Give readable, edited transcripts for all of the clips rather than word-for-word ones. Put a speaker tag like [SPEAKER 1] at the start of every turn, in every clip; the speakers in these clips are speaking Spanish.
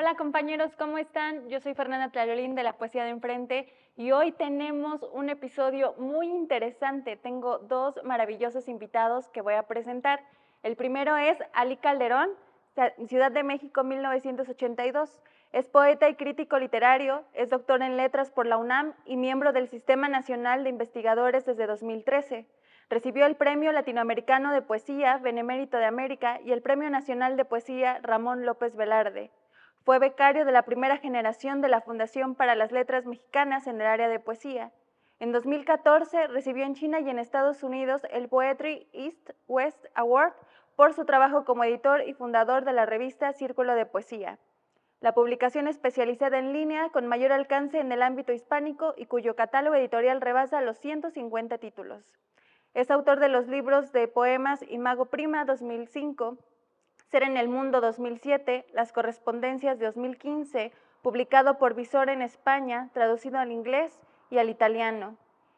[SPEAKER 1] Hola compañeros, ¿cómo están? Yo soy Fernanda Tlalolín de la Poesía de Enfrente y hoy tenemos un episodio muy interesante. Tengo dos maravillosos invitados que voy a presentar. El primero es Ali Calderón, Ciudad de México, 1982. Es poeta y crítico literario, es doctor en letras por la UNAM y miembro del Sistema Nacional de Investigadores desde 2013. Recibió el Premio Latinoamericano de Poesía, Benemérito de América, y el Premio Nacional de Poesía Ramón López Velarde. Fue becario de la primera generación de la Fundación para las Letras Mexicanas en el área de poesía. En 2014 recibió en China y en Estados Unidos el Poetry East-West Award por su trabajo como editor y fundador de la revista Círculo de Poesía, la publicación especializada en línea con mayor alcance en el ámbito hispánico y cuyo catálogo editorial rebasa los 150 títulos. Es autor de los libros de poemas Imago Prima 2005, Ser en el Mundo 2007, Las Correspondencias de 2015, publicado por Visor en España, traducido al inglés y al italiano,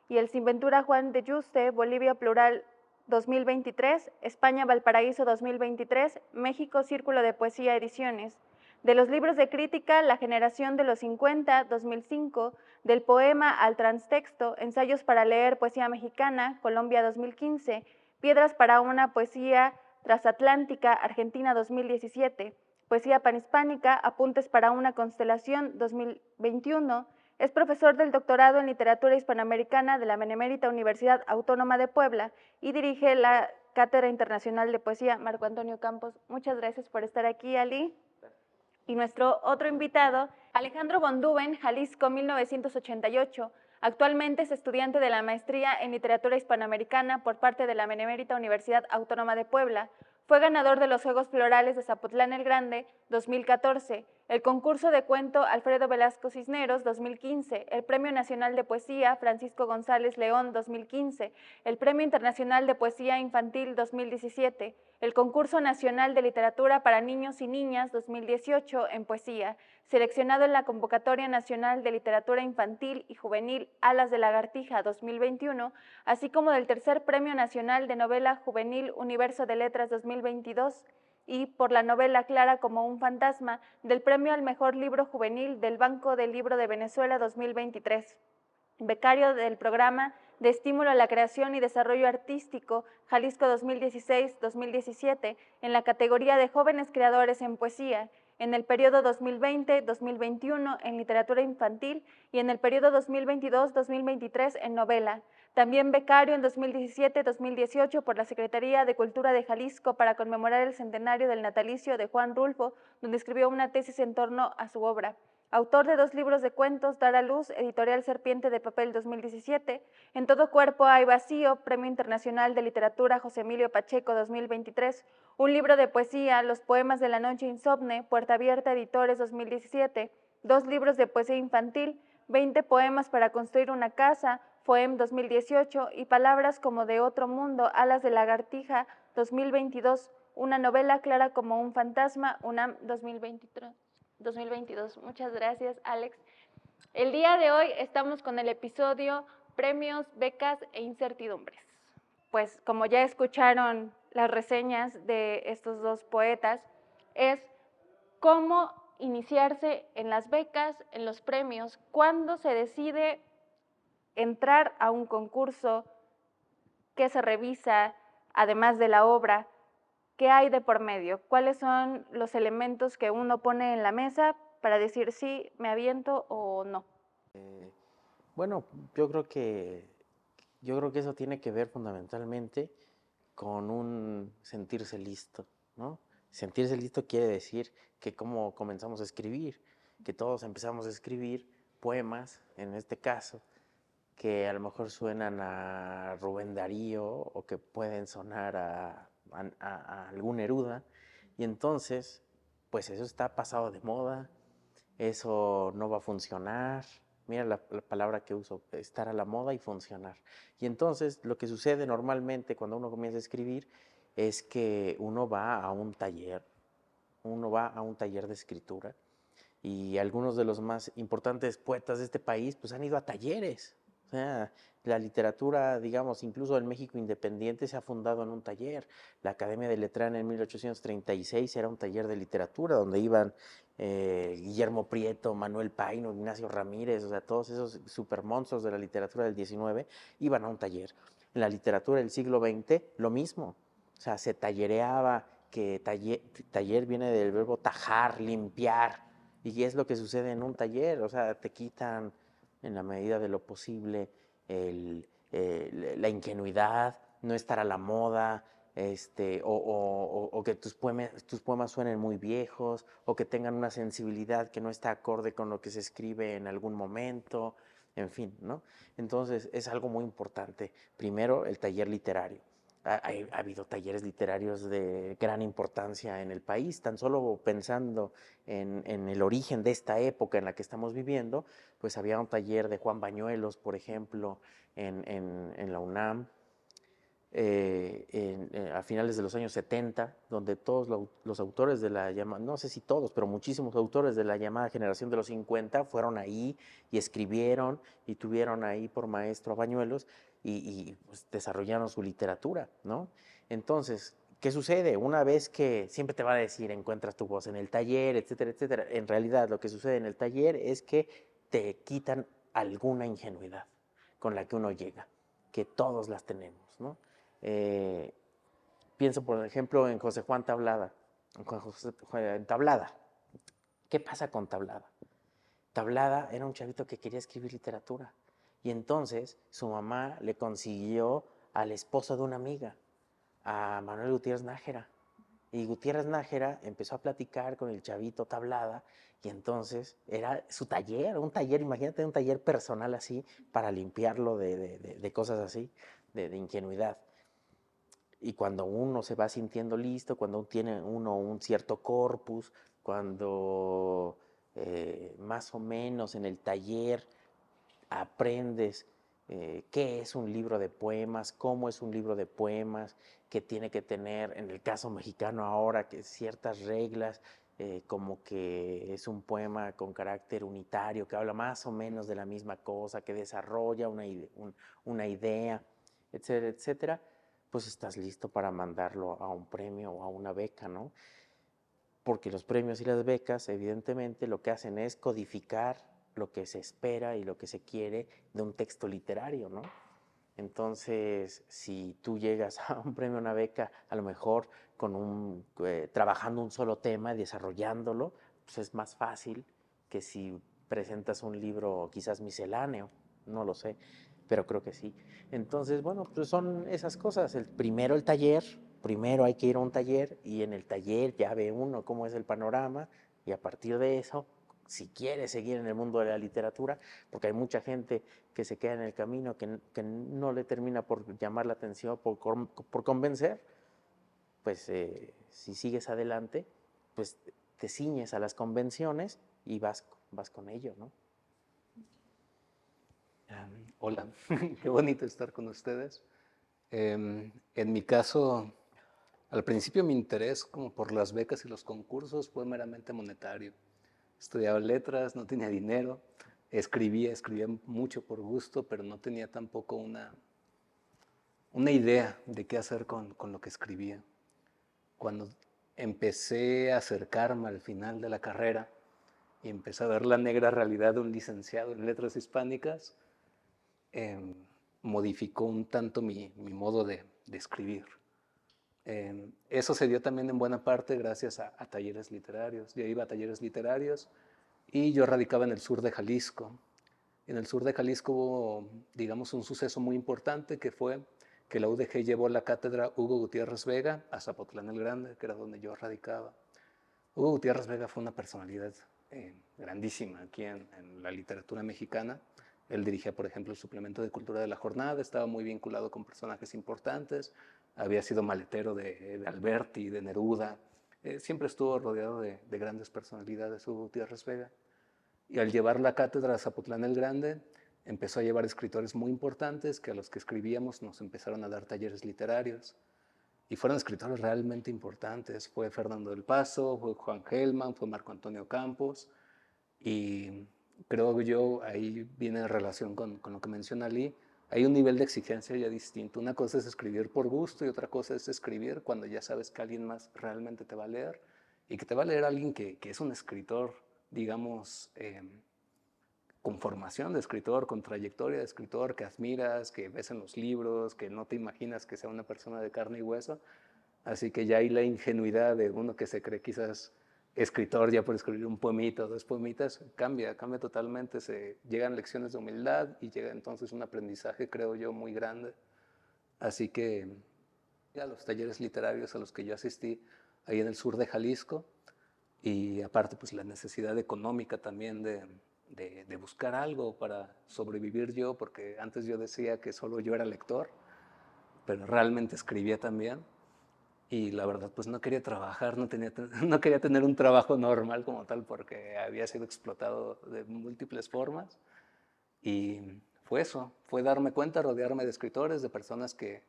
[SPEAKER 1] y el Sinventura Juan de Juste, Bolivia Plural 2023, España Valparaíso 2023, México Círculo de Poesía Ediciones. De los libros de crítica, La Generación de los 50, 2005, Del Poema al Transtexto, Ensayos para leer Poesía Mexicana, Colombia 2015, Piedras para una Poesía Transatlántica, Argentina 2017, Poesía Panhispánica, Apuntes para una Constelación 2021, es profesor del doctorado en Literatura Hispanoamericana de la Benemérita Universidad Autónoma de Puebla y dirige la Cátedra Internacional de Poesía Marco Antonio Campos. Muchas gracias por estar aquí, Ali. Y nuestro otro invitado, Alejandro Bonduben, Jalisco, 1988. Actualmente es estudiante de la maestría en Literatura Hispanoamericana por parte de la Benemérita Universidad Autónoma de Puebla. Fue ganador de los Juegos Florales de Zapotlán el Grande 2014, el concurso de cuento Alfredo Velasco Cisneros 2015, el Premio Nacional de Poesía Francisco González León 2015, el Premio Internacional de Poesía Infantil 2017, el Concurso Nacional de Literatura para Niños y Niñas 2018 en poesía, seleccionado en la Convocatoria Nacional de Literatura Infantil y Juvenil Alas de Lagartija 2021, así como del Tercer Premio Nacional de Novela Juvenil Universo de Letras 2022, y por la novela Clara como un fantasma del Premio al Mejor Libro Juvenil del Banco del Libro de Venezuela 2023. Becario del Programa de Estímulo a la Creación y Desarrollo Artístico Jalisco 2016-2017 en la categoría de Jóvenes Creadores en Poesía, en el periodo 2020-2021 en Literatura Infantil y en el periodo 2022-2023 en Novela. También becario en 2017-2018 por la Secretaría de Cultura de Jalisco para conmemorar el centenario del natalicio de Juan Rulfo, donde escribió una tesis en torno a su obra. Autor de 2 libros de cuentos, Dar a Luz, Editorial Serpiente de Papel 2017, En todo cuerpo hay vacío, Premio Internacional de Literatura José Emilio Pacheco 2023, un libro de poesía, Los Poemas de la Noche Insomne, Puerta Abierta Editores 2017, 2 libros de poesía infantil, 20 poemas para construir una casa, FOEM 2018, y Palabras como de otro mundo, Alas de Lagartija 2022, una novela clara como un fantasma, UNAM 2022. Muchas gracias, Alex. El día de hoy estamos con el episodio Premios, Becas e Incertidumbres. Pues como ya escucharon las reseñas de estos dos poetas, es cómo iniciarse en las becas, en los premios, cuándo se decide entrar a un concurso, qué se revisa, además de la obra, qué hay de por medio, cuáles son los elementos que uno pone en la mesa para decir sí, me aviento o no.
[SPEAKER 2] Bueno, yo creo que eso tiene que ver fundamentalmente con un sentirse listo, ¿no? Sentirse listo quiere decir que como comenzamos a escribir, que todos empezamos a escribir poemas, en este caso, que a lo mejor suenan a Rubén Darío o que pueden sonar a algún Neruda, y entonces, pues eso está pasado de moda, eso no va a funcionar. Mira la palabra que uso, estar a la moda y funcionar. Y entonces lo que sucede normalmente cuando uno comienza a escribir es que uno va a un taller de escritura, y algunos de los más importantes poetas de este país pues han ido a talleres. O sea, la literatura, digamos, incluso en México independiente se ha fundado en un taller. La Academia de Letrán en 1836 era un taller de literatura donde iban Guillermo Prieto, Manuel Paino, Ignacio Ramírez, o sea, todos esos supermonstruos de la literatura del 19 iban a un taller. En la literatura del siglo XX, lo mismo. O sea, se tallereaba, que taller viene del verbo tajar, limpiar. ¿Y qué es lo que sucede en un taller? O sea, te quitan en la medida de lo posible la ingenuidad, no estar a la moda, o que tus poemas suenen muy viejos, o que tengan una sensibilidad que no está acorde con lo que se escribe en algún momento, en fin, ¿no? Entonces es algo muy importante. Primero, el taller literario. Ha habido talleres literarios de gran importancia en el país, tan solo pensando en el origen de esta época en la que estamos viviendo, pues había un taller de Juan Bañuelos, por ejemplo, en la UNAM, a finales de los años 70, donde todos los autores de la llamada, no sé si todos, pero muchísimos autores de la llamada generación de los 50 fueron ahí y escribieron y tuvieron ahí por maestro a Bañuelos y pues, desarrollaron su literatura, ¿no? Entonces, ¿qué sucede? Una vez que siempre te va a decir, encuentras tu voz en el taller, etcétera, etcétera, en realidad lo que sucede en el taller es que te quitan alguna ingenuidad con la que uno llega, que todos las tenemos, ¿no? Eh, Pienso, por ejemplo, en José Juan Tablada. En Tablada. ¿Qué pasa con Tablada? Tablada era un chavito que quería escribir literatura. Y entonces su mamá le consiguió al esposo de una amiga, a Manuel Gutiérrez Nájera. Y Gutiérrez Nájera empezó a platicar con el chavito Tablada y entonces era su taller, un taller, imagínate un taller personal así para limpiarlo de cosas así, de ingenuidad. Y cuando uno se va sintiendo listo, cuando tiene uno un cierto corpus, cuando más o menos en el taller aprendes qué es un libro de poemas, cómo es un libro de poemas, que tiene que tener, en el caso mexicano ahora, que ciertas reglas, como que es un poema con carácter unitario, que habla más o menos de la misma cosa, que desarrolla una idea, etcétera, etcétera, pues estás listo para mandarlo a un premio o a una beca, ¿no? Porque los premios y las becas, evidentemente, lo que hacen es codificar lo que se espera y lo que se quiere de un texto literario, ¿no? Entonces, si tú llegas a un premio, a una beca, a lo mejor trabajando un solo tema, desarrollándolo, pues es más fácil que si presentas un libro quizás misceláneo, no lo sé, pero creo que sí. Entonces, bueno, pues son esas cosas. Primero el taller, primero hay que ir a un taller y en el taller ya ve uno cómo es el panorama y a partir de eso, si quiere seguir en el mundo de la literatura, porque hay mucha gente que se queda en el camino, que no le termina por llamar la atención, por convencer, pues si sigues adelante, pues te ciñes a las convenciones y vas con ello, ¿no?
[SPEAKER 3] Hola, qué bonito estar con ustedes. En mi caso, al principio mi interés como por las becas y los concursos fue meramente monetario. Estudiaba letras, no tenía dinero, escribía mucho por gusto, pero no tenía tampoco una idea de qué hacer con lo que escribía. Cuando empecé a acercarme al final de la carrera y empecé a ver la negra realidad de un licenciado en letras hispánicas, eh, modificó un tanto mi modo de escribir. Eso se dio también en buena parte gracias a talleres literarios. Yo iba a talleres literarios y yo radicaba en el sur de Jalisco. En el sur de Jalisco hubo, digamos, un suceso muy importante que fue que la UDG llevó la cátedra Hugo Gutiérrez Vega a Zapotlán el Grande, que era donde yo radicaba. Hugo Gutiérrez Vega fue una personalidad grandísima aquí en la literatura mexicana. Él dirigía, por ejemplo, el suplemento de cultura de la jornada, estaba muy vinculado con personajes importantes, había sido maletero de Alberti, de Neruda, siempre estuvo rodeado de grandes personalidades, Hugo Gutiérrez Vega. Y al llevar la cátedra a Zapotlán el Grande, empezó a llevar escritores muy importantes que a los que escribíamos nos empezaron a dar talleres literarios. Y fueron escritores realmente importantes. Fue Fernando del Paso, fue Juan Gelman, fue Marco Antonio Campos. Y creo yo, ahí viene en relación con lo que menciona Lee, hay un nivel de exigencia ya distinto. Una cosa es escribir por gusto y otra cosa es escribir cuando ya sabes que alguien más realmente te va a leer y que te va a leer alguien que es un escritor, digamos, con formación de escritor, con trayectoria de escritor, que admiras, que ves en los libros, que no te imaginas que sea una persona de carne y hueso. Así que ya hay la ingenuidad de uno que se cree quizás escritor ya por escribir un poemita o dos poemitas, cambia totalmente, llegan lecciones de humildad y llega entonces un aprendizaje, creo yo, muy grande. Así que a los talleres literarios a los que yo asistí ahí en el sur de Jalisco, y aparte pues la necesidad económica también de buscar algo para sobrevivir yo, porque antes yo decía que solo yo era lector, pero realmente escribía también. Y la verdad, pues no quería trabajar, no quería tener un trabajo normal como tal, porque había sido explotado de múltiples formas. Y fue eso, fue darme cuenta, rodearme de escritores, de personas que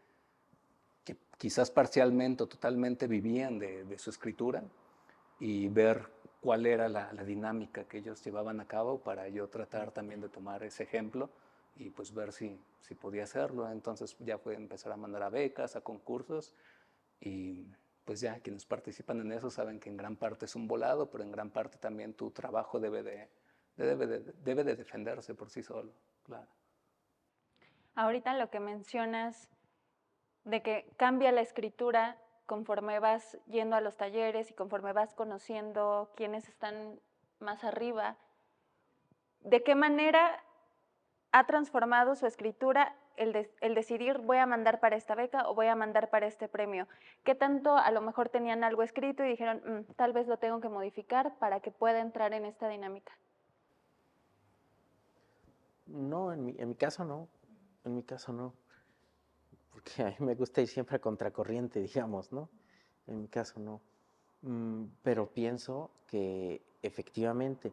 [SPEAKER 3] quizás parcialmente o totalmente vivían de su escritura y ver cuál era la dinámica que ellos llevaban a cabo para yo tratar también de tomar ese ejemplo y pues ver si podía hacerlo. Entonces ya fue empezar a mandar a becas, a concursos y pues ya quienes participan en eso saben que en gran parte es un volado, pero en gran parte también tu trabajo debe de defenderse por sí solo, claro.
[SPEAKER 1] Ahorita lo que mencionas de que cambia la escritura conforme vas yendo a los talleres y conforme vas conociendo quiénes están más arriba, ¿de qué manera ha transformado su escritura el decidir voy a mandar para esta beca o voy a mandar para este premio? ¿Qué tanto a lo mejor tenían algo escrito y dijeron, tal vez lo tengo que modificar para que pueda entrar en esta dinámica"?
[SPEAKER 2] No, en mi caso no. En mi caso no. Porque a mí me gusta ir siempre a contracorriente, digamos, ¿no? En mi caso no. Pero pienso que efectivamente,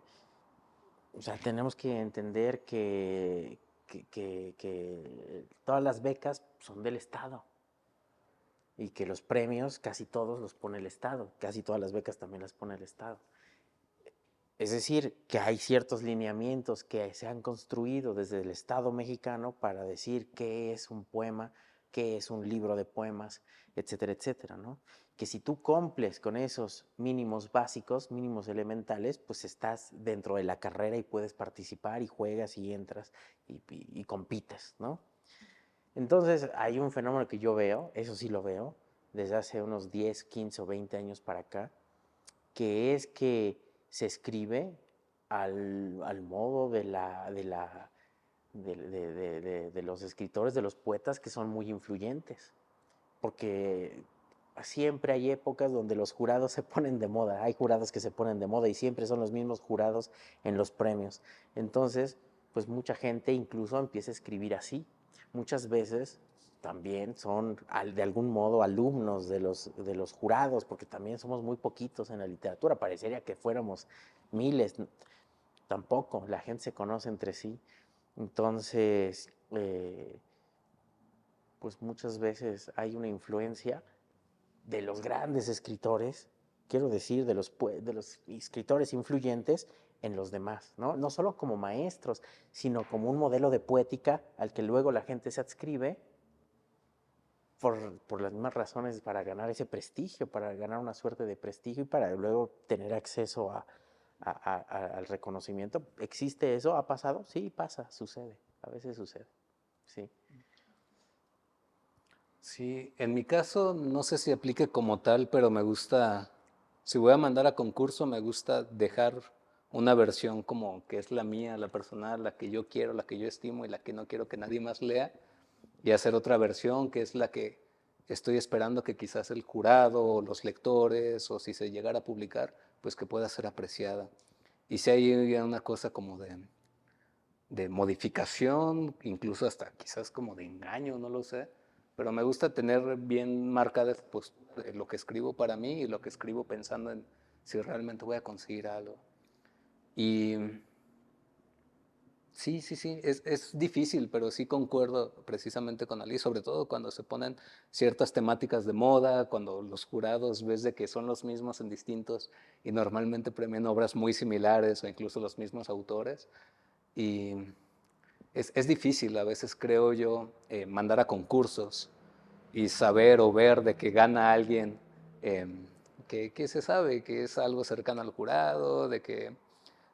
[SPEAKER 2] o sea, tenemos que entender que todas las becas son del Estado y que los premios casi todos los pone el Estado, casi todas las becas también las pone el Estado. Es decir, que hay ciertos lineamientos que se han construido desde el Estado mexicano para decir qué es un poema, qué es un libro de poemas, etcétera, etcétera, ¿no? Que si tú cumples con esos mínimos básicos, mínimos elementales, pues estás dentro de la carrera y puedes participar y juegas y entras y compites, ¿no? Entonces hay un fenómeno que yo veo, eso sí lo veo, desde hace unos 10, 15 o 20 años para acá, que es que se escribe al modo de los escritores, de los poetas que son muy influyentes. Porque siempre hay épocas donde los jurados se ponen de moda. Hay jurados que se ponen de moda y siempre son los mismos jurados en los premios. Entonces, pues mucha gente incluso empieza a escribir así. Muchas veces también son de algún modo alumnos de los jurados, porque también somos muy poquitos en la literatura. Parecería que fuéramos miles. Tampoco, la gente se conoce entre sí. Entonces, pues muchas veces hay una influencia de los grandes escritores, quiero decir, de los escritores influyentes en los demás, ¿no? No solo como maestros, sino como un modelo de poética al que luego la gente se adscribe por las mismas razones para ganar ese prestigio, para ganar una suerte de prestigio y para luego tener acceso al reconocimiento. ¿Existe eso? ¿Ha pasado? Sí, pasa, sucede, a veces sucede, sí.
[SPEAKER 3] Sí, en mi caso no sé si aplique como tal, pero me gusta, si voy a mandar a concurso, me gusta dejar una versión como que es la mía, la personal, la que yo quiero, la que yo estimo y la que no quiero que nadie más lea, y hacer otra versión que es la que estoy esperando que quizás el jurado o los lectores o si se llegara a publicar, pues que pueda ser apreciada. Y si hay una cosa como de modificación, incluso hasta quizás como de engaño, no lo sé, pero me gusta tener bien marcada pues, lo que escribo para mí y lo que escribo pensando en si realmente voy a conseguir algo. Y Sí, sí, sí, es difícil, pero sí concuerdo precisamente con Ali, sobre todo cuando se ponen ciertas temáticas de moda, cuando los jurados ves de que son los mismos en distintos y normalmente premian obras muy similares o incluso los mismos autores. Y es difícil a veces, creo yo, mandar a concursos y saber o ver de que gana alguien que se sabe que es algo cercano al jurado, de que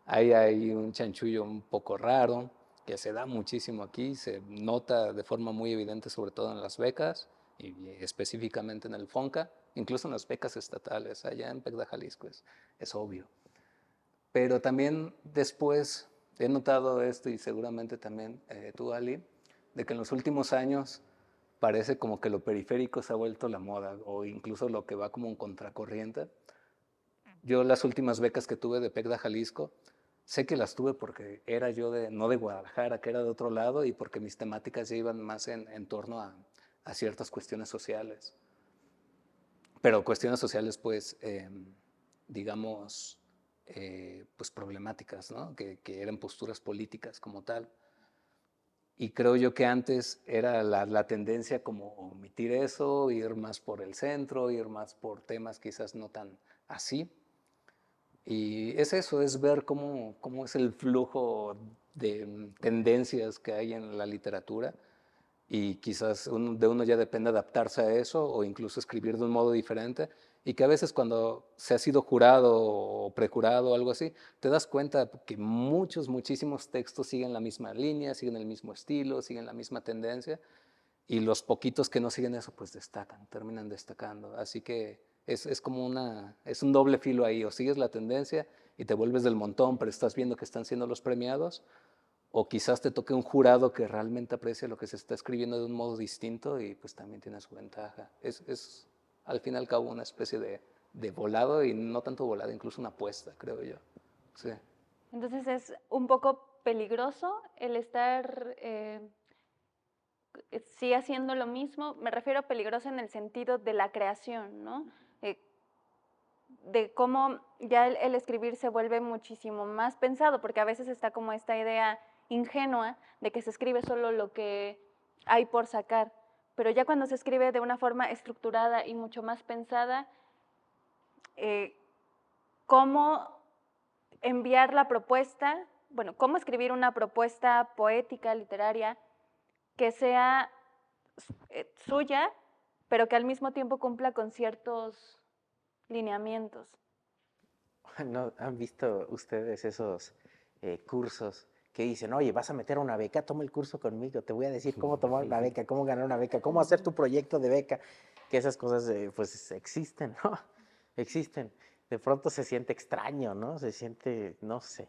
[SPEAKER 3] hay ahí un chanchullo un poco raro, que se da muchísimo aquí, se nota de forma muy evidente, sobre todo en las becas y específicamente en el FONCA, incluso en las becas estatales, allá en PECDA, Jalisco, es obvio. Pero también después he notado esto, y seguramente también tú, Ali, de que en los últimos años parece como que lo periférico se ha vuelto la moda, o incluso lo que va como un contracorriente. Yo las últimas becas que tuve de PECDA Jalisco, sé que las tuve porque era yo no de Guadalajara, que era de otro lado, y porque mis temáticas ya iban más en torno a ciertas cuestiones sociales. Pero cuestiones sociales, pues, digamos, pues problemáticas, ¿no? Que eran posturas políticas como tal. Y creo yo que antes era la tendencia como omitir eso, ir más por el centro, ir más por temas quizás no tan así. Y es eso, es ver cómo es el flujo de tendencias que hay en la literatura y quizás de uno ya depende adaptarse a eso o incluso escribir de un modo diferente y que a veces cuando se ha sido jurado o prejurado o algo así, te das cuenta que muchísimos textos siguen la misma línea, siguen el mismo estilo, siguen la misma tendencia y los poquitos que no siguen eso pues destacan, terminan destacando. Así que es como es un doble filo ahí, o sigues la tendencia y te vuelves del montón, pero estás viendo que están siendo los premiados, o quizás te toque un jurado que realmente aprecia lo que se está escribiendo de un modo distinto y pues también tiene su ventaja. Es al fin y al cabo una especie de volado y no tanto volado, incluso una apuesta, creo yo. Sí.
[SPEAKER 1] Entonces es un poco peligroso el estar sí haciendo lo mismo. Me refiero a peligroso en el sentido de la creación, ¿no? De cómo ya el escribir se vuelve muchísimo más pensado, porque a veces está como esta idea ingenua de que se escribe solo lo que hay por sacar, pero ya cuando se escribe de una forma estructurada y mucho más pensada, eh, cómo enviar la propuesta, bueno, cómo escribir una propuesta poética, literaria, que sea suya, pero que al mismo tiempo cumpla con ciertos lineamientos.
[SPEAKER 2] ¿No han visto ustedes esos cursos que dicen, oye, vas a meter una beca, toma el curso conmigo, te voy a decir cómo tomar una beca, cómo ganar una beca, cómo hacer tu proyecto de beca? Que esas cosas pues existen, ¿no? Existen. De pronto se siente extraño, ¿no? Se siente, no sé,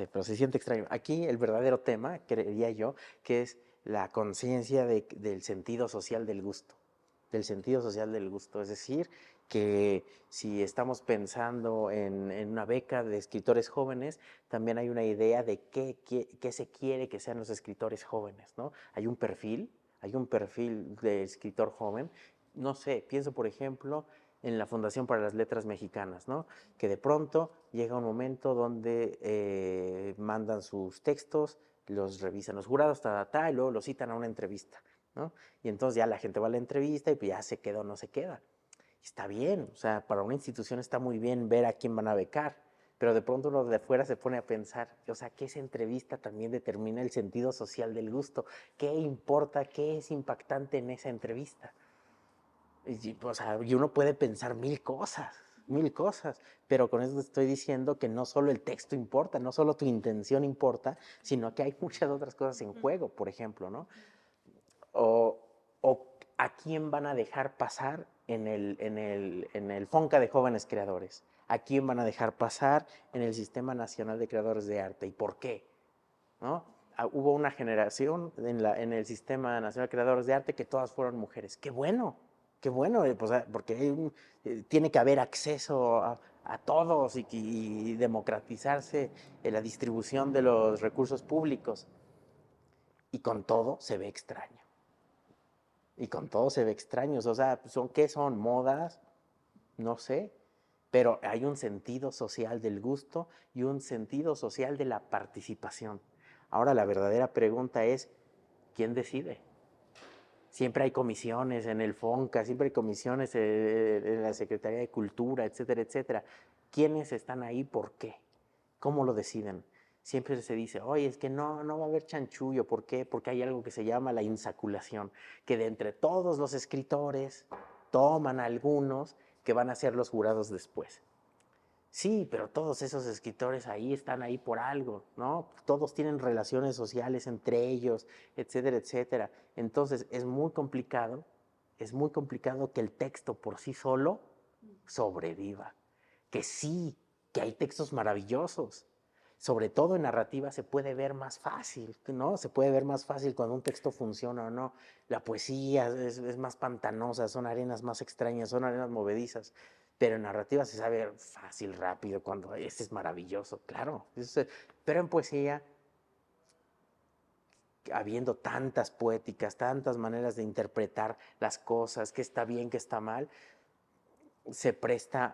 [SPEAKER 2] pero se siente extraño. Aquí el verdadero tema, creería yo, que es la conciencia del sentido social del gusto. Del sentido social del gusto. Es decir, que si estamos pensando en una beca de escritores jóvenes, también hay una idea de qué se quiere que sean los escritores jóvenes, ¿no? Hay un perfil de escritor joven. No sé, pienso por ejemplo en la Fundación para las Letras Mexicanas, ¿no? Que de pronto llega un momento donde mandan sus textos, los revisan los jurados, y luego los citan a una entrevista, ¿no? Y entonces ya la gente va a la entrevista y pues ya se queda o no se queda. Está bien, o sea, para una institución está muy bien ver a quién van a becar, pero de pronto uno de fuera se pone a pensar, o sea, que esa entrevista también determina el sentido social del gusto. ¿Qué importa, qué es impactante en esa entrevista? O sea, y uno puede pensar mil cosas, pero con eso estoy diciendo que no solo el texto importa, no solo tu intención importa, sino que hay muchas otras cosas en juego, por ejemplo, ¿no? O, o a quién van a dejar pasar en el FONCA de jóvenes creadores, a quién van a dejar pasar en el Sistema Nacional de Creadores de Arte y por qué, ¿no? Hubo una generación en el Sistema Nacional de Creadores de Arte que todas fueron mujeres. Qué bueno, pues, porque tiene que haber acceso a todos y democratizarse la distribución de los recursos públicos. Y con todo se ve extraño. Y con todo se ve extraño. O sea, ¿qué son? ¿Modas? No sé. Pero hay un sentido social del gusto y un sentido social de la participación. Ahora la verdadera pregunta es, ¿quién decide? Siempre hay comisiones en el FONCA, siempre hay comisiones en la Secretaría de Cultura, etcétera, etcétera. ¿Quiénes están ahí? ¿Por qué? ¿Cómo lo deciden? Siempre se dice, oye, es que no va a haber chanchullo. ¿Por qué? Porque hay algo que se llama la insaculación, que de entre todos los escritores toman algunos que van a ser los jurados después. Sí, pero todos esos escritores ahí están ahí por algo, ¿no? Todos tienen relaciones sociales entre ellos, etcétera, etcétera. Entonces es muy complicado que el texto por sí solo sobreviva. Que sí, que hay textos maravillosos. Sobre todo en narrativa se puede ver más fácil, ¿no? Se puede ver más fácil cuando un texto funciona o no. La poesía es más pantanosa, son arenas más extrañas, son arenas movedizas. Pero en narrativa se sabe fácil, rápido, cuando este es maravilloso, claro. Pero en poesía, habiendo tantas poéticas, tantas maneras de interpretar las cosas, qué está bien, qué está mal, se presta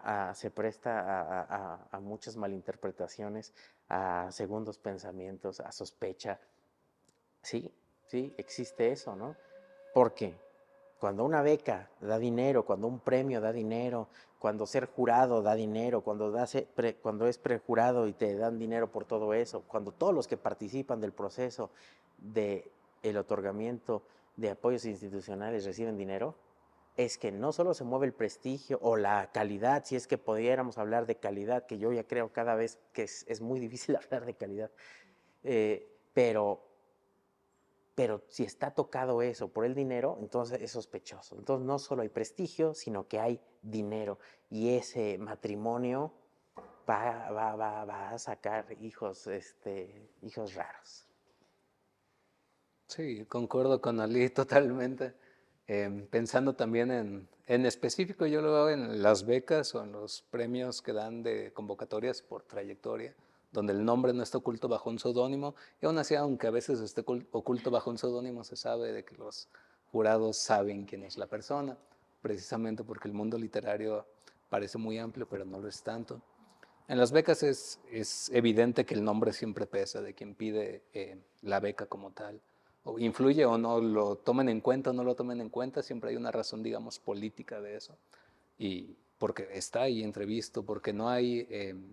[SPEAKER 2] a muchas malinterpretaciones, a segundos pensamientos, a sospecha. Sí, sí, existe eso, ¿no? Porque cuando una beca da dinero, cuando un premio da dinero, cuando ser jurado da dinero, cuando es prejurado y te dan dinero por todo eso, cuando todos los que participan del proceso de el otorgamiento de apoyos institucionales reciben dinero, es que no solo se mueve el prestigio o la calidad, si es que pudiéramos hablar de calidad, que yo ya creo cada vez que es muy difícil hablar de calidad, eh, pero si está tocado eso por el dinero, entonces es sospechoso. Entonces no solo hay prestigio, sino que hay dinero. Y ese matrimonio va a sacar hijos raros.
[SPEAKER 3] Sí, concuerdo con Ali totalmente. Pensando también en específico, yo lo veo en las becas o en los premios que dan de convocatorias por trayectoria, donde el nombre no está oculto bajo un seudónimo, y aún así, aunque a veces esté oculto bajo un seudónimo, se sabe de que los jurados saben quién es la persona, precisamente porque el mundo literario parece muy amplio, pero no lo es tanto. En las becas es evidente que el nombre siempre pesa de quien pide la beca como tal. O influye o no lo tomen en cuenta o no lo tomen en cuenta, siempre hay una razón, digamos, política de eso. Y porque está ahí entrevisto, porque no hay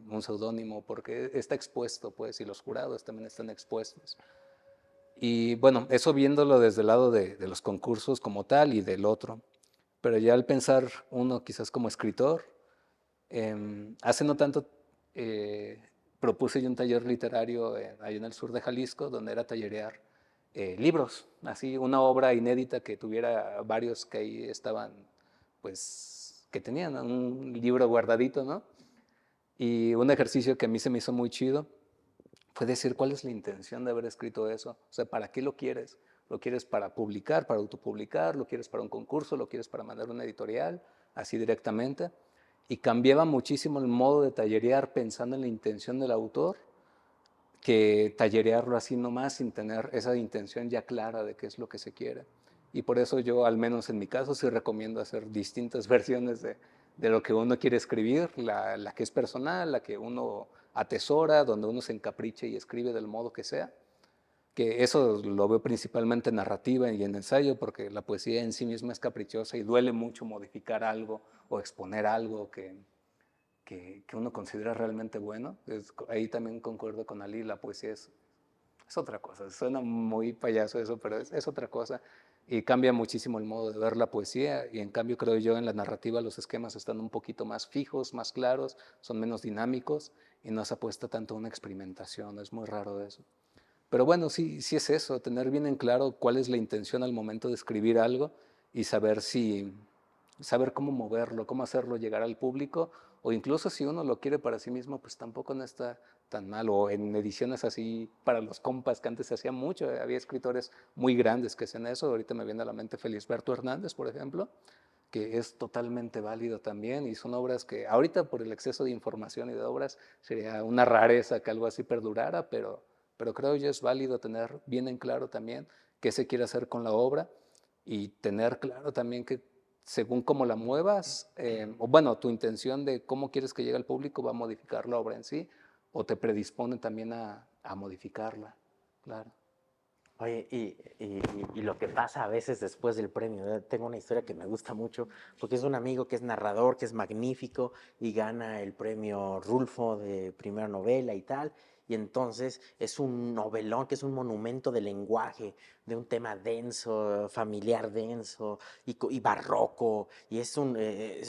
[SPEAKER 3] un seudónimo, porque está expuesto, pues, y los jurados también están expuestos. Y bueno, eso viéndolo desde el lado de los concursos como tal y del otro. Pero ya al pensar uno quizás como escritor, hace no tanto eh, propuse yo un taller literario ahí en el sur de Jalisco, donde era tallerear libros, así una obra inédita que tuviera varios que ahí estaban, pues, que tenían un libro guardadito, ¿no? Y un ejercicio que a mí se me hizo muy chido fue decir cuál es la intención de haber escrito eso, o sea, ¿para qué lo quieres? ¿Lo quieres para publicar, para autopublicar? ¿Lo quieres para un concurso? ¿Lo quieres para mandar una editorial? Así directamente. Y cambiaba muchísimo el modo de tallerear pensando en la intención del autor que tallerearlo así nomás sin tener esa intención ya clara de qué es lo que se quiere. Y por eso yo, al menos en mi caso, sí recomiendo hacer distintas versiones de lo que uno quiere escribir, la que es personal, la que uno atesora, donde uno se encapriche y escribe del modo que sea. Que eso lo veo principalmente en narrativa y en ensayo, porque la poesía en sí misma es caprichosa y duele mucho modificar algo o exponer algo que uno considera realmente bueno. Ahí también concuerdo con Ali, la poesía es otra cosa. Suena muy payaso eso, pero es otra cosa. Y cambia muchísimo el modo de ver la poesía. Y en cambio, creo yo, en la narrativa los esquemas están un poquito más fijos, más claros, son menos dinámicos y no se apuesta tanto a una experimentación. Es muy raro eso. Pero bueno, sí, sí es eso, tener bien en claro cuál es la intención al momento de escribir algo y saber cómo moverlo, cómo hacerlo llegar al público, o incluso si uno lo quiere para sí mismo, pues tampoco no está tan mal. O en ediciones así para los compas, que antes se hacía mucho, había escritores muy grandes que hacen eso. Ahorita me viene a la mente Felisberto Hernández, por ejemplo, que es totalmente válido también, y son obras que ahorita por el exceso de información y de obras sería una rareza que algo así perdurara, pero creo yo es válido tener bien en claro también qué se quiere hacer con la obra y tener claro también que según cómo la muevas, o bueno, tu intención de cómo quieres que llegue al público va a modificar la obra en sí, o te predispone también a modificarla. Claro.
[SPEAKER 2] Oye, y lo que pasa a veces después del premio, tengo una historia que me gusta mucho, porque es un amigo que es narrador, que es magnífico, y gana el premio Rulfo de primera novela y tal, y entonces es un novelón, que es un monumento de lenguaje, de un tema denso, familiar denso, y barroco, y es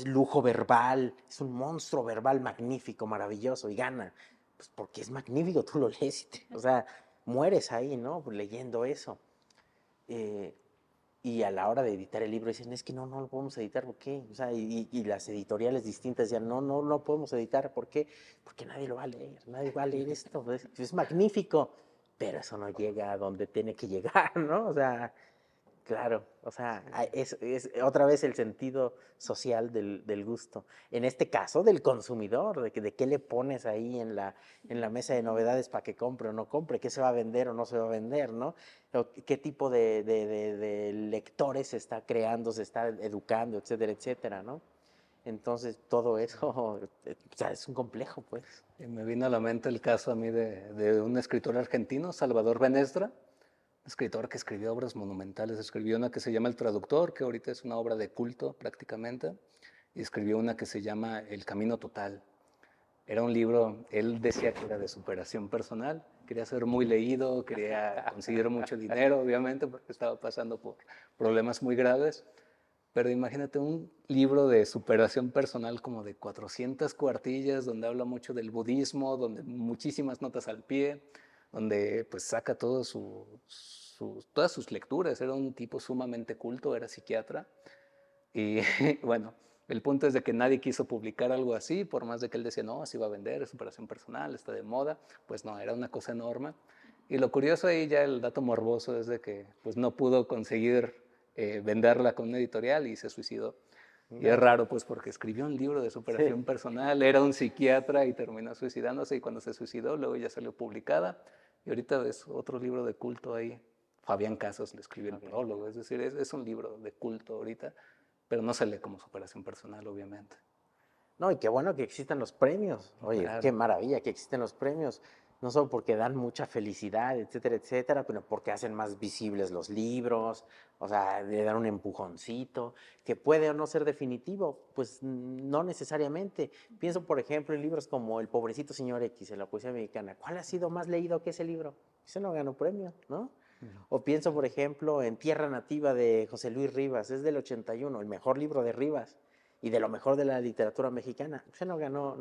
[SPEAKER 2] lujo verbal, es un monstruo verbal magnífico, maravilloso, y gana, pues porque es magnífico, tú lo lees, o sea mueres ahí, ¿no? Leyendo eso. Eh, y a la hora de editar el libro dicen, es que no lo podemos editar, ¿por qué? O sea, y las editoriales distintas decían, no lo podemos editar, ¿por qué? Porque nadie lo va a leer, nadie va a leer esto, es magnífico, pero eso no llega a donde tiene que llegar, ¿no? O sea, claro, o sea, es otra vez el sentido social del gusto. En este caso, del consumidor, de qué le pones ahí en la mesa de novedades para que compre o no compre, qué se va a vender o no se va a vender, ¿no? O qué tipo de lectores se está creando, se está educando, etcétera, etcétera, ¿no? Entonces, todo eso, o sea, es un complejo, pues.
[SPEAKER 3] Y me vino a la mente el caso a mí de un escritor argentino, Salvador Benestra, escritor que escribió obras monumentales. Escribió una que se llama El Traductor, que ahorita es una obra de culto prácticamente, y escribió una que se llama El Camino Total. Era un libro, él decía que era de superación personal, quería ser muy leído, quería conseguir mucho dinero, obviamente, porque estaba pasando por problemas muy graves. Pero imagínate un libro de superación personal como de 400 cuartillas, donde habla mucho del budismo, donde muchísimas notas al pie, donde pues saca todas sus lecturas. Era un tipo sumamente culto, era psiquiatra. Y bueno, el punto es de que nadie quiso publicar algo así, por más de que él decía, no, así va a vender, es superación personal, está de moda. Pues no, era una cosa enorme. Y lo curioso ahí, ya el dato morboso, es de que pues no pudo conseguir venderla con una editorial y se suicidó. Y es raro, pues, porque escribió un libro de superación
[SPEAKER 2] Sí.
[SPEAKER 3] personal, era un psiquiatra y terminó suicidándose, y cuando se suicidó, luego ya salió publicada, y ahorita es otro libro de culto ahí. Fabián Casas le escribió el prólogo, es decir, es un libro de culto ahorita, pero no se lee como superación personal, obviamente.
[SPEAKER 2] No, y qué bueno que existan los premios. Oye, qué
[SPEAKER 3] Claro,
[SPEAKER 2] maravilla que existen los premios. No solo porque dan mucha felicidad, etcétera, etcétera, pero porque hacen más visibles los libros, o sea, le dan un empujoncito, que puede o no ser definitivo, pues no necesariamente. Pienso, por ejemplo, en libros como El pobrecito señor X, en la poesía mexicana. ¿Cuál ha sido más leído que ese libro? Ese no ganó premio, ¿no? O pienso, por ejemplo, en Tierra Nativa de José Luis Rivas, es del 81, el mejor libro de Rivas y de lo mejor de la literatura mexicana. Usted no ganó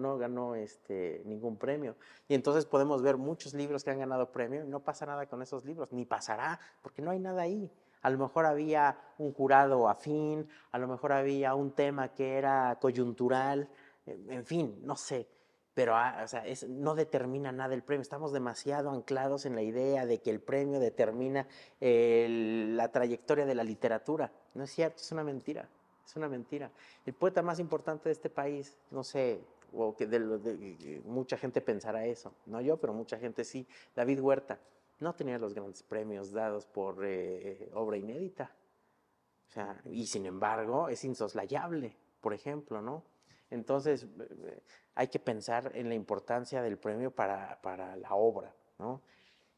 [SPEAKER 2] ningún premio. Y entonces podemos ver muchos libros que han ganado premio y no pasa nada con esos libros, ni pasará, porque no hay nada ahí. A lo mejor había un jurado afín, a lo mejor había un tema que era coyuntural, en fin, no sé. Pero o sea, no determina nada el premio. Estamos demasiado anclados en la idea de que el premio determina la trayectoria de la literatura. No es cierto, es una mentira. Es una mentira. El poeta más importante de este país, no sé, o que mucha gente pensará eso, no yo, pero mucha gente sí, David Huerta, no tenía los grandes premios dados por obra inédita. O sea, y sin embargo es insoslayable, por ejemplo, ¿no? Entonces, hay que pensar en la importancia del premio para la obra, ¿no?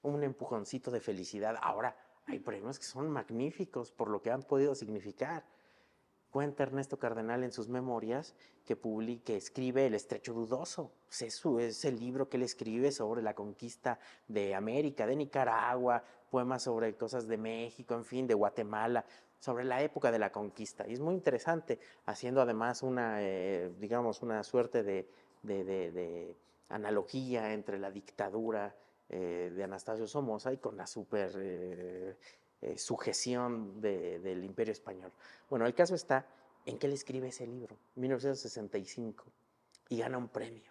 [SPEAKER 2] Un empujoncito de felicidad. Ahora, hay premios que son magníficos por lo que han podido significar. Cuenta Ernesto Cardenal en sus memorias que escribe El Estrecho Dudoso. Es el libro que él escribe sobre la conquista de América, de Nicaragua, poemas sobre cosas de México, en fin, de Guatemala, sobre la época de la conquista. Y es muy interesante, haciendo además digamos, una suerte de analogía entre la dictadura de Anastasio Somoza y con la sujeción del Imperio Español. Bueno, el caso está en que él escribe ese libro, 1965, y gana un premio.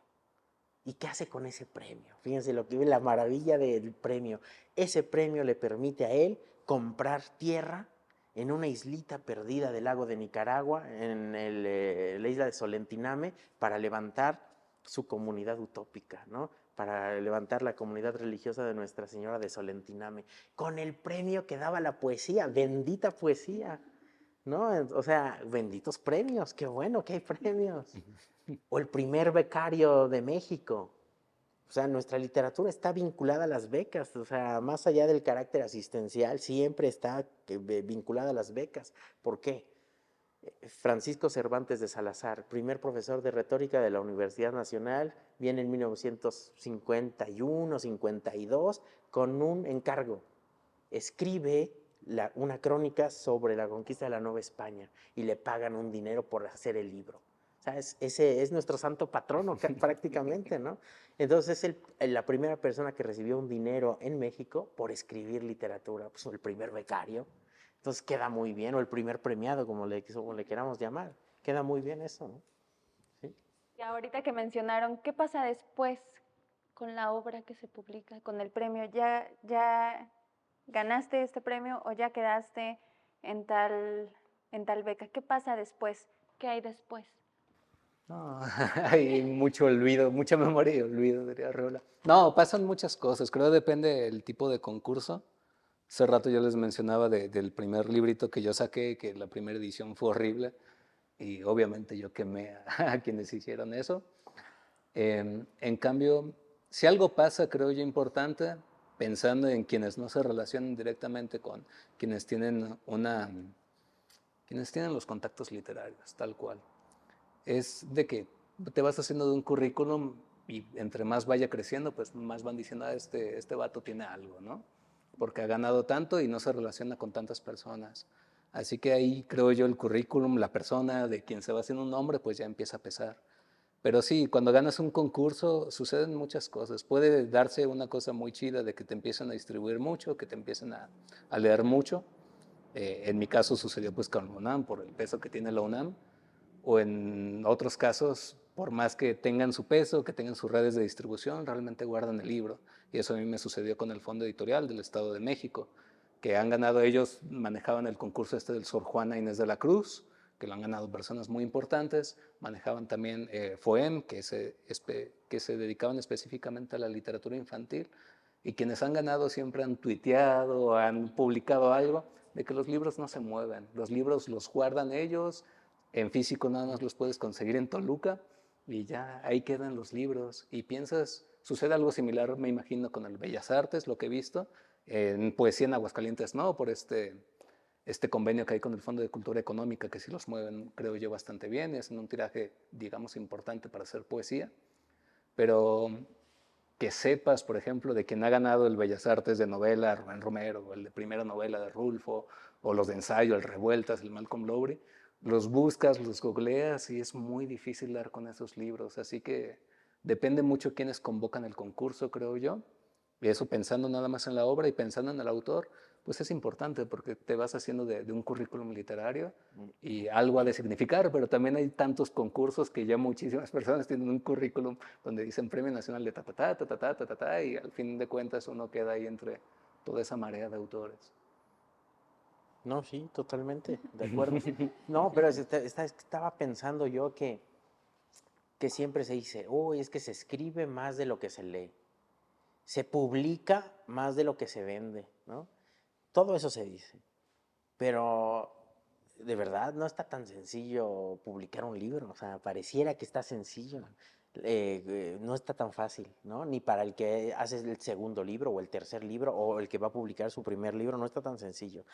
[SPEAKER 2] ¿Y qué hace con ese premio? Fíjense la maravilla del premio. Ese premio le permite a él comprar tierra en una islita perdida del lago de Nicaragua, en la isla de Solentiname, para levantar su comunidad utópica, ¿no? Para levantar la comunidad religiosa de Nuestra Señora de Solentiname, con el premio que daba la poesía, bendita poesía, ¿no? O sea, benditos premios, qué bueno que hay premios. O el primer becario de México, O sea, nuestra literatura está vinculada a las becas, o sea, más allá del carácter asistencial, siempre está vinculada a las becas. ¿Por qué? Francisco Cervantes de Salazar, primer profesor de retórica de la Universidad Nacional, viene en 1951, 52, con un encargo. Escribe una crónica sobre la conquista de la Nueva España y le pagan un dinero por hacer el libro. O sea, ese es nuestro santo patrono prácticamente, ¿no? Entonces es la primera persona que recibió un dinero en México por escribir literatura, pues el primer becario. Entonces queda muy bien, o el primer premiado, como le queramos llamar. Queda muy bien eso, ¿no? ¿Sí?
[SPEAKER 1] Y ahorita que mencionaron, ¿qué pasa después con la obra que se publica, con el premio? ¿Ya ganaste este premio o ya quedaste en tal beca? ¿Qué pasa después? ¿Qué hay después?
[SPEAKER 3] No, hay mucho olvido, mucha memoria y olvido, diría Arreola. No, pasan muchas cosas, creo que depende del tipo de concurso. Hace rato yo les mencionaba del primer librito que yo saqué, que la primera edición fue horrible, y obviamente yo quemé a quienes hicieron eso. En cambio, si algo pasa, creo yo, importante, pensando en quienes no se relacionan directamente con quienes tienen quienes tienen los contactos literarios, tal cual, es de que te vas haciendo de un currículum y entre más vaya creciendo, pues más van diciendo, este vato tiene algo, ¿no? Porque ha ganado tanto y no se relaciona con tantas personas. Así que ahí creo yo el currículum, la persona de quien se va haciendo un nombre, pues ya empieza a pesar. Pero sí, cuando ganas un concurso suceden muchas cosas. Puede darse una cosa muy chida de que te empiezan a distribuir mucho, que te empiecen a leer mucho. En mi caso sucedió pues con la UNAM, por el peso que tiene la UNAM. O en otros casos, por más que tengan su peso, que tengan sus redes de distribución, realmente guardan el libro. Y eso a mí me sucedió con el Fondo Editorial del Estado de México, que han ganado ellos, manejaban el concurso del Sor Juana Inés de la Cruz, que lo han ganado personas muy importantes, manejaban también FOEM, que se dedicaban específicamente a la literatura infantil, y quienes han ganado siempre han tuiteado, han publicado algo, de que los libros no se mueven, los libros los guardan ellos, en físico nada más los puedes conseguir en Toluca, y ya ahí quedan los libros, y piensas, sucede algo similar, me imagino, con el Bellas Artes, lo que he visto, en poesía en Aguascalientes no, por este convenio que hay con el Fondo de Cultura Económica, que sí los mueven, creo yo, bastante bien, es en un tiraje, digamos, importante para hacer poesía, pero que sepas, por ejemplo, de quien ha ganado el Bellas Artes de novela, Rubén Romero, o el de primera novela de Rulfo, o los de ensayo, el Revueltas, el Malcolm Lowry, los buscas, los googleas y es muy difícil dar con esos libros, así que depende mucho quiénes convocan el concurso, creo yo, y eso pensando nada más en la obra y pensando en el autor, pues es importante porque te vas haciendo de un currículum literario y algo ha de significar, pero también hay tantos concursos que ya muchísimas personas tienen un currículum donde dicen Premio Nacional de ta, ta, ta, ta, ta, ta, ta, ta, ta, y al fin de cuentas uno queda ahí entre toda esa marea de autores.
[SPEAKER 2] No, sí, totalmente, de acuerdo. No, pero estaba pensando yo que siempre se dice, uy, es que se escribe más de lo que se lee, se publica más de lo que se vende, ¿no? Todo eso se dice, pero de verdad no está tan sencillo publicar un libro, o sea, pareciera que está sencillo, no está tan fácil, ¿no? Ni para el que hace el segundo libro o el tercer libro o el que va a publicar su primer libro, no está tan sencillo.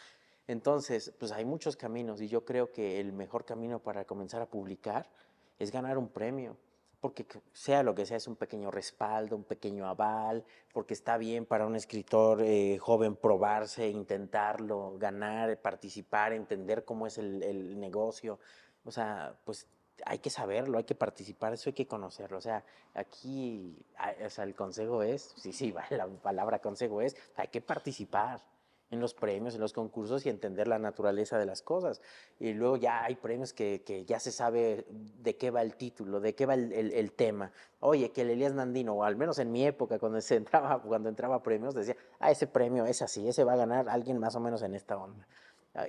[SPEAKER 2] Entonces, pues hay muchos caminos y yo creo que el mejor camino para comenzar a publicar es ganar un premio, porque sea lo que sea, es un pequeño respaldo, un pequeño aval, porque está bien para un escritor joven probarse, intentarlo, ganar, participar, entender cómo es el negocio. O sea, pues hay que saberlo, hay que participar, eso hay que conocerlo. O sea, aquí, o sea, el consejo es, sí, la palabra consejo es, hay que participar en los premios, en los concursos y entender la naturaleza de las cosas. Y luego ya hay premios que ya se sabe de qué va el título, de qué va el tema. Oye, que el Elías Nandino, o al menos en mi época, cuando entraba a premios, decía, ese premio es así, ese va a ganar alguien más o menos en esta onda.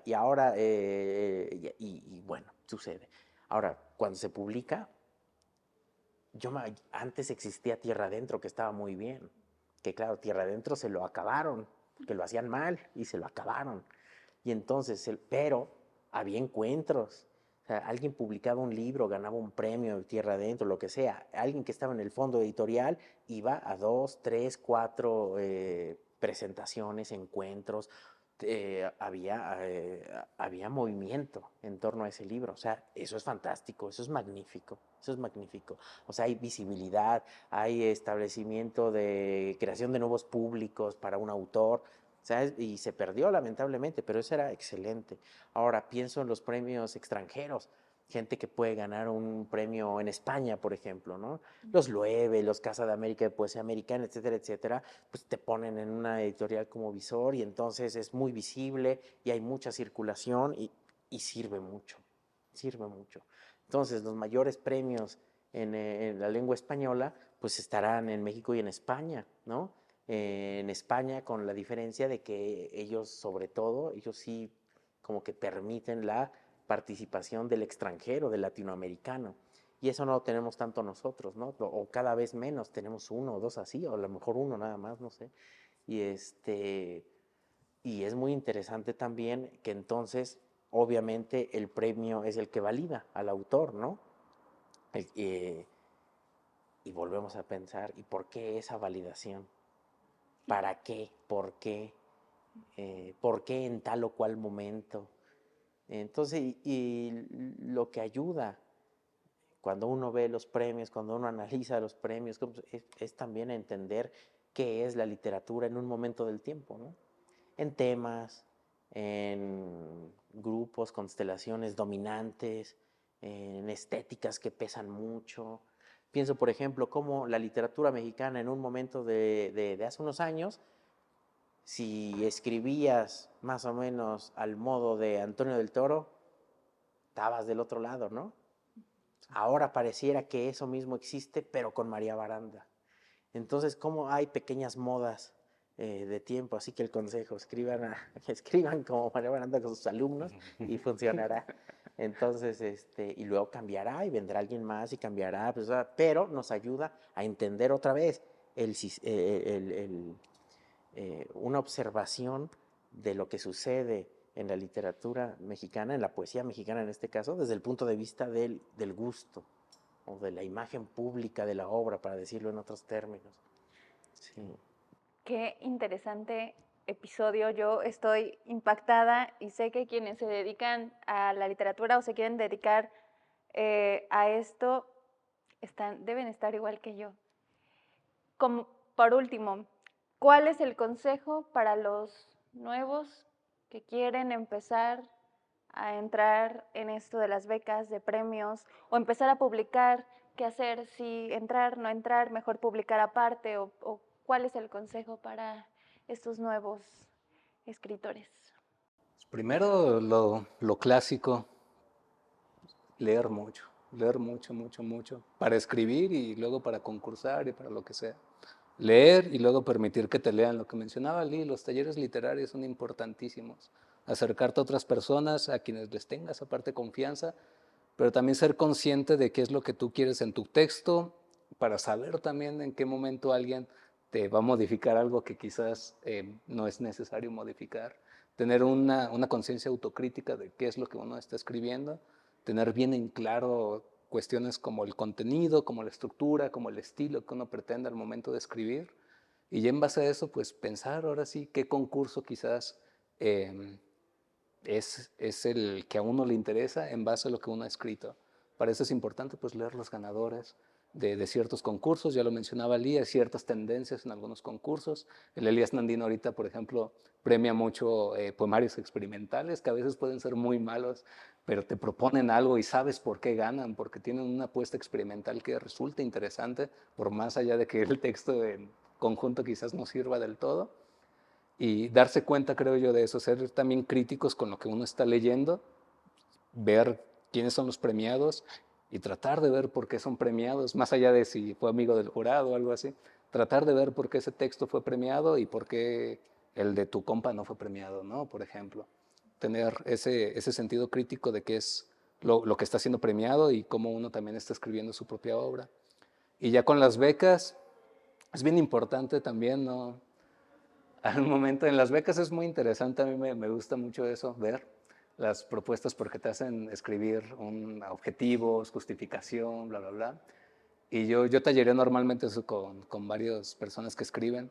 [SPEAKER 2] Y ahora, y bueno, sucede. Ahora, cuando se publica, antes existía Tierra Adentro, que estaba muy bien. Que claro, Tierra Adentro se lo acabaron, que lo hacían mal y se lo acabaron. Y entonces, pero había encuentros. O sea, alguien publicaba un libro, ganaba un premio de tierra adentro, lo que sea. Alguien que estaba en el fondo editorial iba a 2, 3, 4 presentaciones, encuentros. Había movimiento en torno a ese libro. O sea, eso es fantástico, eso es magnífico, eso es magnífico. O sea, hay visibilidad, hay establecimiento de creación de nuevos públicos para un autor. ¿Sabes? Y se perdió lamentablemente, pero eso era excelente. Ahora pienso en los premios extranjeros, gente que puede ganar un premio en España, por ejemplo, ¿no? Los Loewe, los Casa de América de Poesía Americana, etcétera, etcétera, pues te ponen en una editorial como visor y entonces es muy visible y hay mucha circulación y sirve mucho, sirve mucho. Entonces los mayores premios en la lengua española pues estarán en México y en España, ¿no? En España con la diferencia de que ellos sobre todo, ellos sí como que permiten la participación del extranjero, del latinoamericano. Y eso no lo tenemos tanto nosotros, ¿no? O cada vez menos, tenemos uno o dos así, o a lo mejor uno nada más, no sé. Y, y es muy interesante también que entonces, obviamente, el premio es el que valida al autor, ¿no? Y volvemos a pensar, ¿y por qué esa validación? ¿Para qué? ¿Por qué? ¿Por qué en tal o cual momento? Entonces, y lo que ayuda cuando uno ve los premios, cuando uno analiza los premios, es también entender qué es la literatura en un momento del tiempo, ¿no? En temas, en grupos, constelaciones dominantes, en estéticas que pesan mucho. Pienso, por ejemplo, cómo la literatura mexicana en un momento de hace unos años, si escribías más o menos al modo de Antonio del Toro, estabas del otro lado, ¿no? Ahora pareciera que eso mismo existe, pero con María Baranda. Entonces, ¿cómo hay pequeñas modas de tiempo? Así que el consejo, escriban como María Baranda con sus alumnos y funcionará. Entonces, y luego cambiará y vendrá alguien más y cambiará, pues, pero nos ayuda a entender otra vez una observación de lo que sucede en la literatura mexicana, en la poesía mexicana en este caso, desde el punto de vista del gusto o de la imagen pública de la obra, para decirlo en otros términos. Sí.
[SPEAKER 1] Qué interesante episodio. Yo estoy impactada y sé que quienes se dedican a la literatura o se quieren dedicar a esto deben estar igual que yo. Como, por último, ¿cuál es el consejo para los nuevos que quieren empezar a entrar en esto de las becas, de premios, o empezar a publicar? ¿Qué hacer? Si entrar, no entrar, mejor publicar aparte, o cuál es el consejo para estos nuevos escritores.
[SPEAKER 3] Primero, lo clásico, leer mucho, mucho, mucho, para escribir y luego para concursar y para lo que sea. Leer y luego permitir que te lean. Lo que mencionaba Lee, los talleres literarios son importantísimos. Acercarte a otras personas, a quienes les tengas aparte confianza, pero también ser consciente de qué es lo que tú quieres en tu texto, para saber también en qué momento alguien te va a modificar algo que quizás no es necesario modificar. Tener una conciencia autocrítica de qué es lo que uno está escribiendo, tener bien en claro cuestiones como el contenido, como la estructura, como el estilo que uno pretende al momento de escribir. Y ya en base a eso, pues pensar ahora sí qué concurso quizás es el que a uno le interesa en base a lo que uno ha escrito. Para eso es importante pues leer los ganadores de ciertos concursos, ya lo mencionaba Lee, hay ciertas tendencias en algunos concursos. El Elías Nandino ahorita, por ejemplo, premia mucho poemarios experimentales que a veces pueden ser muy malos, pero te proponen algo y sabes por qué ganan, porque tienen una apuesta experimental que resulta interesante, por más allá de que el texto en conjunto quizás no sirva del todo. Y darse cuenta, creo yo, de eso, ser también críticos con lo que uno está leyendo, ver quiénes son los premiados y tratar de ver por qué son premiados, más allá de si fue amigo del jurado o algo así, tratar de ver por qué ese texto fue premiado y por qué el de tu compa no fue premiado, ¿no? Por ejemplo, tener ese sentido crítico de qué es lo que está siendo premiado y cómo uno también está escribiendo su propia obra. Y ya con las becas, es bien importante también, ¿no? Al momento en las becas es muy interesante, a mí me gusta mucho eso, ver las propuestas porque te hacen escribir objetivos, justificación, bla, bla, bla. Y yo talleré normalmente eso con varias personas que escriben.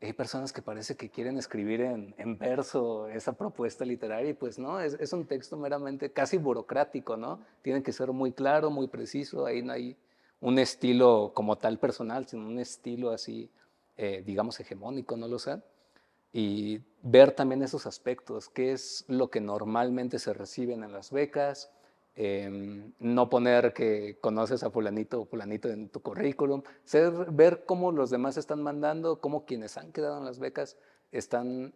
[SPEAKER 3] Hay personas que parece que quieren escribir en verso esa propuesta literaria y pues no, es un texto meramente casi burocrático, ¿no? Tiene que ser muy claro, muy preciso, ahí no hay un estilo como tal personal, sino un estilo así, digamos, hegemónico, no lo sé. Y ver también esos aspectos, qué es lo que normalmente se reciben en las becas, no poner que conoces a fulanito o fulanito en tu currículum, ver cómo los demás están mandando, cómo quienes han quedado en las becas están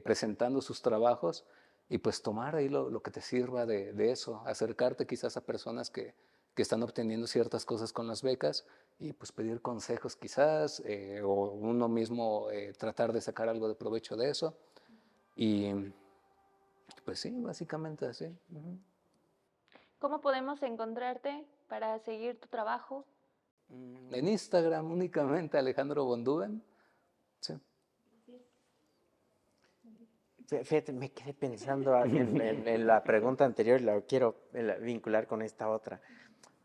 [SPEAKER 3] presentando sus trabajos y pues tomar ahí lo que te sirva de eso, acercarte quizás a personas que están obteniendo ciertas cosas con las becas y pues pedir consejos quizás, o uno mismo tratar de sacar algo de provecho de eso. Y pues sí, básicamente así. Ujú.
[SPEAKER 1] ¿Cómo podemos encontrarte para seguir tu trabajo?
[SPEAKER 3] En Instagram únicamente Alejandro Bonduben. Sí.
[SPEAKER 2] Fíjate, me quedé pensando en la pregunta anterior y la quiero vincular con esta otra.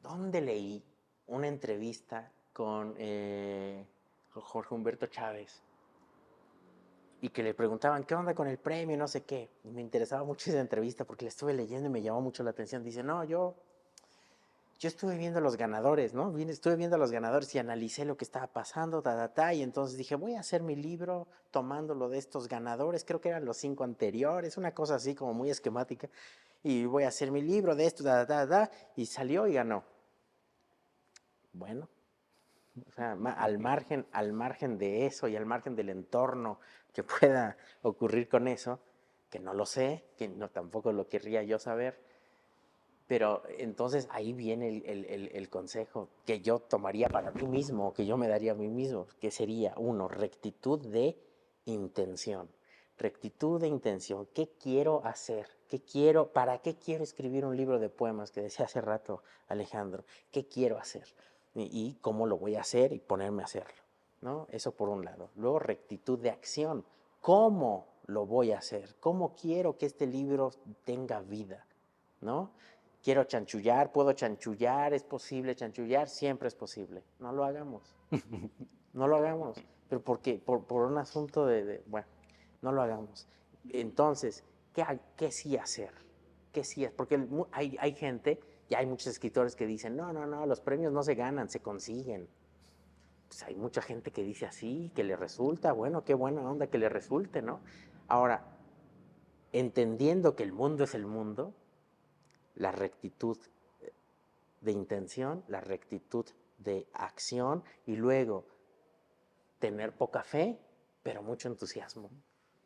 [SPEAKER 2] ¿Dónde leí una entrevista con Jorge Humberto Chávez? Y que le preguntaban, ¿qué onda con el premio? No sé qué. Y me interesaba mucho esa entrevista porque la estuve leyendo y me llamó mucho la atención. Dice, no, yo estuve viendo a los ganadores, ¿no? Estuve viendo a los ganadores y analicé lo que estaba pasando, y entonces dije, voy a hacer mi libro tomándolo de estos ganadores, creo que eran los 5 anteriores, una cosa así como muy esquemática, y voy a hacer mi libro de esto, y salió y ganó. Bueno, o sea, al margen de eso y al margen del entorno que pueda ocurrir con eso, que no lo sé, que no, tampoco lo querría yo saber, pero entonces ahí viene el consejo que yo tomaría para mí mismo, que yo me daría a mí mismo, que sería, uno, rectitud de intención. Rectitud de intención. ¿Qué quiero hacer? ¿Para qué quiero escribir un libro de poemas que decía hace rato Alejandro? ¿Qué quiero hacer? Y cómo lo voy a hacer y ponerme a hacerlo, ¿no? Eso por un lado. Luego, rectitud de acción. ¿Cómo lo voy a hacer? ¿Cómo quiero que este libro tenga vida? ¿No? Quiero chanchullar, puedo chanchullar, es posible chanchullar, siempre es posible. No lo hagamos, no lo hagamos, pero porque por un asunto bueno, no lo hagamos. Entonces, ¿qué sí hacer? ¿Qué sí es? Porque hay gente, y hay muchos escritores que dicen, no, los premios no se ganan, se consiguen. Pues hay mucha gente que dice así, que le resulta, bueno, qué buena onda que le resulte, ¿no? Ahora, entendiendo que el mundo es el mundo, la rectitud de intención, la rectitud de acción y luego tener poca fe, pero mucho entusiasmo.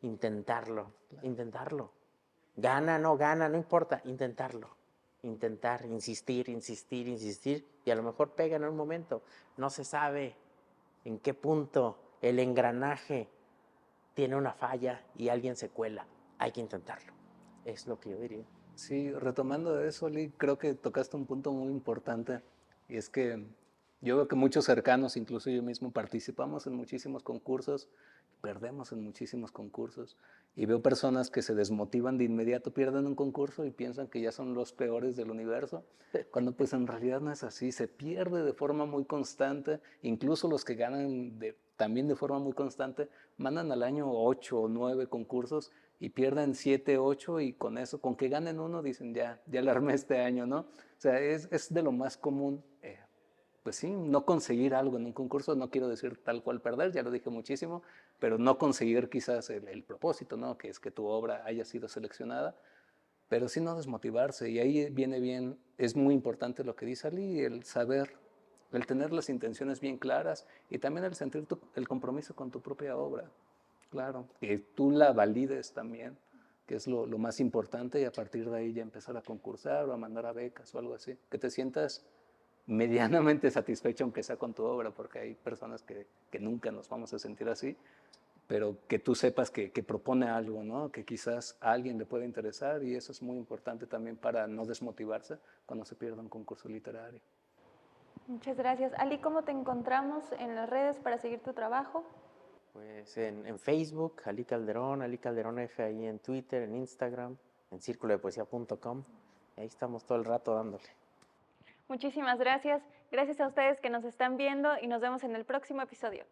[SPEAKER 2] Intentarlo, intentarlo. Gana, no importa, intentarlo. Intentar, insistir, insistir, insistir y a lo mejor pega en un momento. No se sabe en qué punto el engranaje tiene una falla y alguien se cuela. Hay que intentarlo. Es lo que yo diría.
[SPEAKER 3] Sí, retomando de eso, Lee, creo que tocaste un punto muy importante y es que yo veo que muchos cercanos, incluso yo mismo, participamos en muchísimos concursos, perdemos en muchísimos concursos y veo personas que se desmotivan de inmediato, pierden un concurso y piensan que ya son los peores del universo, cuando pues en realidad no es así, se pierde de forma muy constante, incluso los que ganan también de forma muy constante, mandan al año 8 o 9 concursos y pierden 7, 8 y con eso, con que ganen uno, dicen ya la armé este año, ¿no? O sea, es de lo más común, pues sí, no conseguir algo en un concurso, no quiero decir tal cual perder, ya lo dije muchísimo, pero no conseguir quizás el propósito, ¿no? Que es que tu obra haya sido seleccionada, pero sí no desmotivarse y ahí viene bien, es muy importante lo que dice Ali, el saber, el tener las intenciones bien claras y también el sentir el compromiso con tu propia obra. Claro, que tú la valides también, que es lo más importante, y a partir de ahí ya empezar a concursar o a mandar a becas o algo así. Que te sientas medianamente satisfecho, aunque sea con tu obra, porque hay personas que nunca nos vamos a sentir así, pero que tú sepas que propone algo, ¿no? Que quizás a alguien le pueda interesar, y eso es muy importante también para no desmotivarse cuando se pierda un concurso literario.
[SPEAKER 1] Muchas gracias. Ali, ¿cómo te encontramos en las redes para seguir tu trabajo?
[SPEAKER 2] Pues en Facebook, Ali Calderón F ahí en Twitter, en Instagram. en circulodepoesia.com. Ahí estamos todo el rato dándole.
[SPEAKER 1] Muchísimas gracias. Gracias a ustedes que nos están viendo y nos vemos en el próximo episodio.